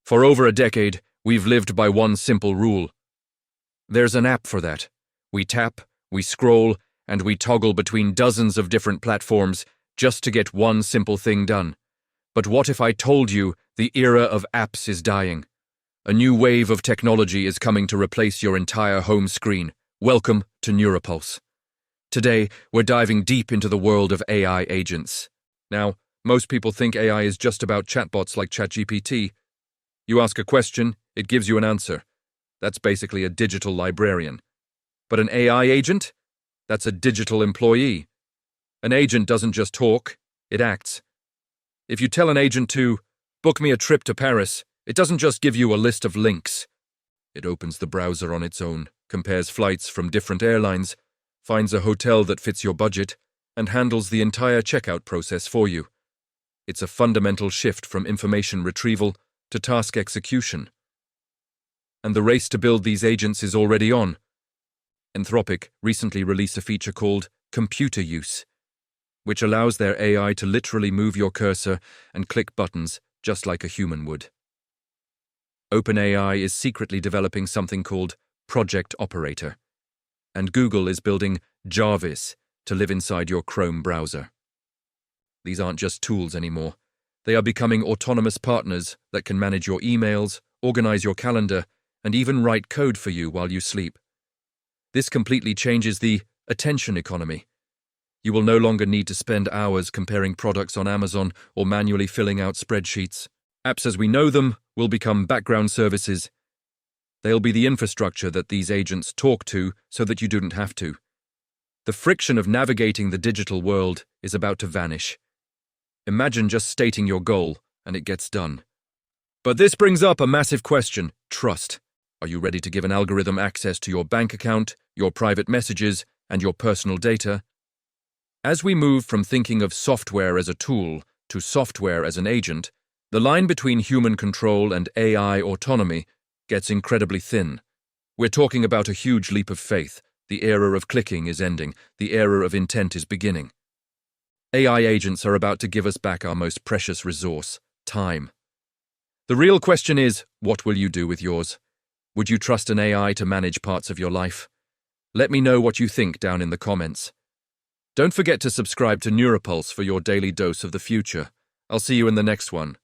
For over a decade, we've lived by one simple rule. There's an app for that. We tap, we scroll, and we toggle between dozens of different platforms just to get one simple thing done. But what if I told you the era of apps is dying? A new wave of technology is coming to replace your entire home screen. Welcome to NeuraPulse. Today, we're diving deep into the world of AI agents. Now, most people think AI is just about chatbots like ChatGPT. You ask a question, it gives you an answer. That's basically a digital librarian. But an AI agent? That's a digital employee. An agent doesn't just talk, it acts. If you tell an agent to book me a trip to Paris, it doesn't just give you a list of links. It opens the browser on its own, compares flights from different airlines, finds a hotel that fits your budget, and handles the entire checkout process for you. It's a fundamental shift from information retrieval to task execution. And the race to build these agents is already on. Anthropic recently released a feature called computer use, which allows their AI to literally move your cursor and click buttons just like a human would. OpenAI is secretly developing something called Project Operator, and Google is building Jarvis to live inside your Chrome browser. These aren't just tools anymore. They are becoming autonomous partners that can manage your emails, organize your calendar, and even write code for you while you sleep. This completely changes the attention economy. You will no longer need to spend hours comparing products on Amazon or manually filling out spreadsheets. Apps as we know them will become background services. They'll be the infrastructure that these agents talk to so that you don't have to. The friction of navigating the digital world is about to vanish. Imagine just stating your goal, and it gets done. But this brings up a massive question: trust. Are you ready to give an algorithm access to your bank account, your private messages, and your personal data? As we move from thinking of software as a tool to software as an agent, the line between human control and AI autonomy gets incredibly thin. We're talking about a huge leap of faith. The era of clicking is ending. The era of intent is beginning. AI agents are about to give us back our most precious resource, time. The real question is, what will you do with yours? Would you trust an AI to manage parts of your life? Let me know what you think down in the comments. Don't forget to subscribe to NeuraPulse for your daily dose of the future. I'll see you in the next one.